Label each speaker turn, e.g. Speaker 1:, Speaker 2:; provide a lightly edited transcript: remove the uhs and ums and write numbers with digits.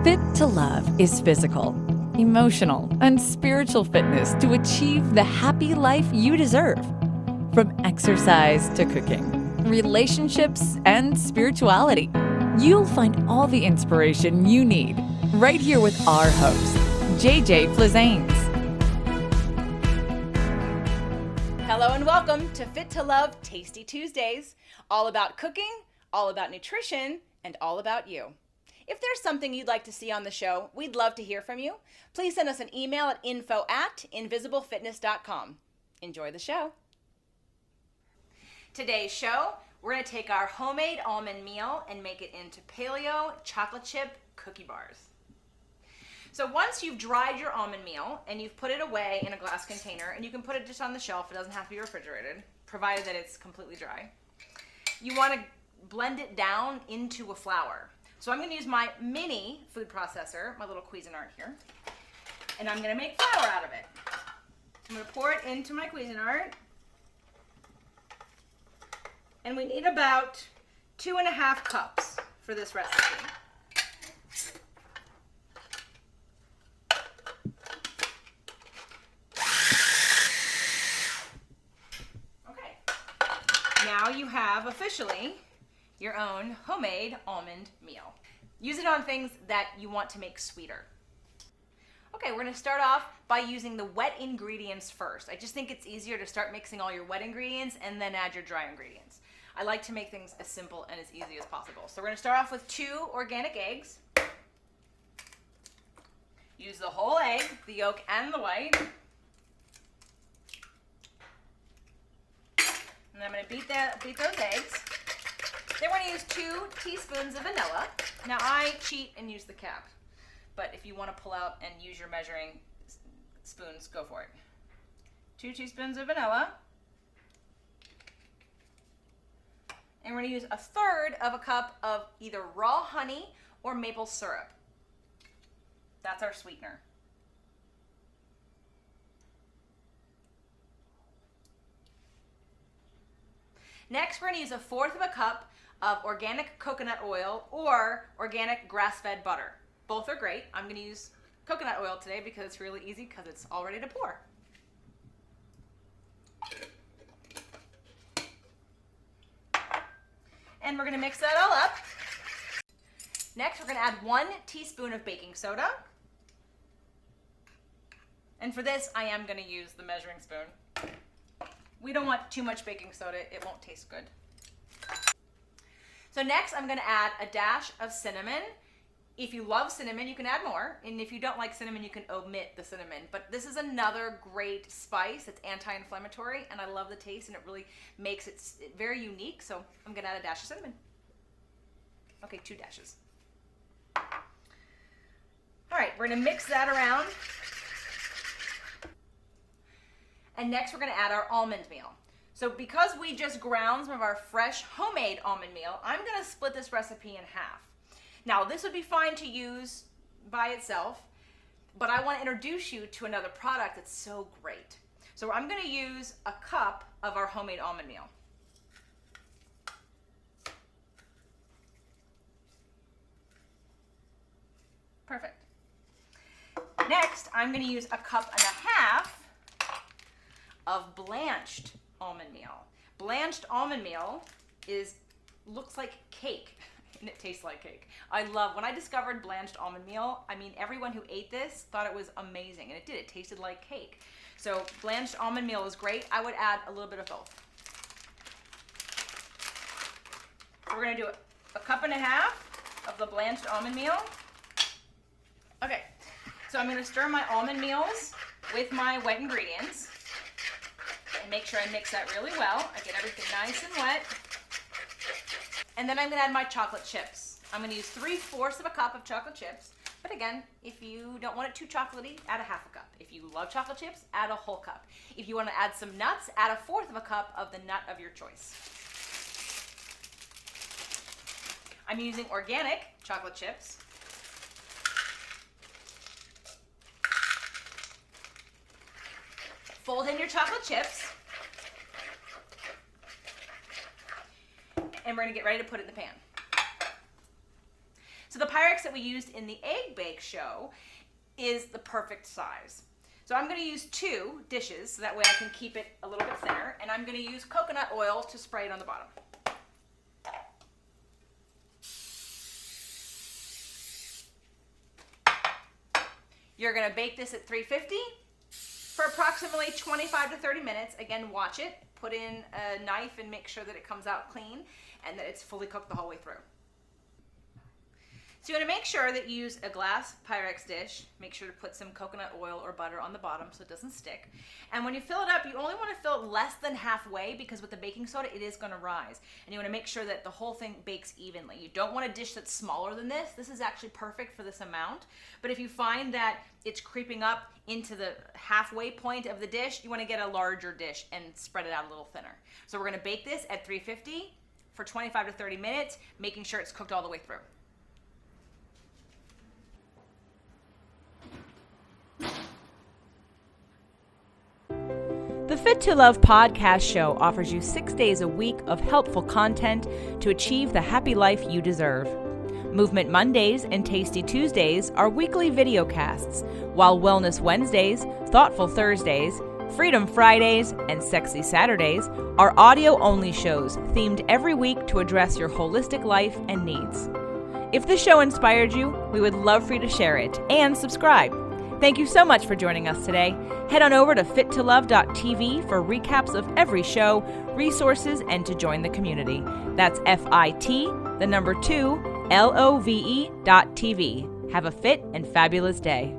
Speaker 1: Fit to Love is physical, emotional, and spiritual fitness to achieve the happy life you deserve. From exercise to cooking, relationships, and spirituality, you'll find all the inspiration you need right here with our host, JJ Flizanes.
Speaker 2: Hello and welcome to Fit to Love Tasty Tuesdays, all about cooking, all about nutrition, and all about you. If there's something you'd like to see on the show, we'd love to hear from you. Please send us an email at info@invisiblefitness.com. Enjoy the show. Today's show, we're going to take our homemade almond meal and make it into paleo chocolate chip cookie bars. So once you've dried your almond meal and you've put it away in a glass container, and you can put it just on the shelf, it doesn't have to be refrigerated, provided that it's completely dry. You want to blend it down into a flour. So I'm going to use my mini food processor, my little Cuisinart here, and I'm going to make flour out of it. I'm going to pour it into my Cuisinart, and we need about 2.5 cups for this recipe. Okay, now you have officially your own homemade almond meal. Use it on things that you want to make sweeter. Okay, we're gonna start off by using the wet ingredients first. I just think it's easier to start mixing all your wet ingredients and then add your dry ingredients. I like to make things as simple and as easy as possible. So we're gonna start off with 2 organic eggs. Use the whole egg, the yolk and the white. And I'm gonna beat those eggs. Then we're going to use 2 teaspoons of vanilla. Now I cheat and use the cap, but if you want to pull out and use your measuring spoons, go for it. 2 teaspoons of vanilla. And we're going to use 1/3 of a cup of either raw honey or maple syrup. That's our sweetener. Next, we're going to use 1/4 of a cup of organic coconut oil or organic grass-fed butter. Both are great. I'm going to use coconut oil today because it's really easy because it's all ready to pour. And we're going to mix that all up. Next, we're going to add 1 teaspoon of baking soda. And for this, I am going to use the measuring spoon. We don't want too much baking soda. It won't taste good. So next, I'm going to add a dash of cinnamon. If you love cinnamon, you can add more. And if you don't like cinnamon, you can omit the cinnamon. But this is another great spice. It's anti-inflammatory, and I love the taste, and it really makes it very unique. So I'm going to add a dash of cinnamon. Okay, 2 dashes. All right, we're going to mix that around. And next, we're going to add our almond meal. So because we just ground some of our fresh homemade almond meal, I'm going to split this recipe in half. Now, this would be fine to use by itself, but I want to introduce you to another product that's so great. So I'm going to use a cup of our homemade almond meal. Perfect. Next, I'm going to use 1.5 cups of blanched almond meal. Blanched almond meal looks like cake, and it tastes like cake. When I discovered blanched almond meal, I mean, everyone who ate this thought it was amazing, and it did. It tasted like cake. So blanched almond meal is great. I would add a little bit of both. We're gonna do 1.5 cups of the blanched almond meal. Okay, so I'm gonna stir my almond meals with my wet ingredients. And make sure I mix that really well. I get everything nice and wet. And then I'm going to add my chocolate chips. I'm going to use 3/4 of a cup of chocolate chips. But again, if you don't want it too chocolatey, add 1/2 cup. If you love chocolate chips, add a whole cup. If you want to add some nuts, add 1/4 of a cup of the nut of your choice. I'm using organic chocolate chips. Fold in your chocolate chips. And we're going to get ready to put it in the pan. So So the Pyrex that we used in the egg bake show is the perfect size. So I'm going to use 2 dishes, so that way I can keep it a little bit thinner, and I'm going to use coconut oil to spray it on the bottom. You're going to bake this at 350 for approximately 25 to 30 minutes. Again, watch it, put in a knife and make sure that it comes out clean and that it's fully cooked the whole way through. So you want to make sure that you use a glass Pyrex dish. Make sure to put some coconut oil or butter on the bottom so it doesn't stick. And when you fill it up, you only want to fill it less than halfway, because with the baking soda, it is going to rise. And you want to make sure that the whole thing bakes evenly. You don't want a dish that's smaller than this. This is actually perfect for this amount. But if you find that it's creeping up into the halfway point of the dish, you want to get a larger dish and spread it out a little thinner. So we're going to bake this at 350 for 25 to 30 minutes, making sure it's cooked all the way through.
Speaker 1: The Fit to Love podcast show offers you 6 days a week of helpful content to achieve the happy life you deserve. Movement Mondays and Tasty Tuesdays are weekly video casts, while Wellness Wednesdays, Thoughtful Thursdays, Freedom Fridays, and Sexy Saturdays are audio-only shows themed every week to address your holistic life and needs. If the show inspired you, we would love for you to share it and subscribe. Thank you so much for joining us today. Head on over to fittolove.tv for recaps of every show, resources, and to join the community. That's FIT, the number 2, LOVE.TV. Have a fit and fabulous day.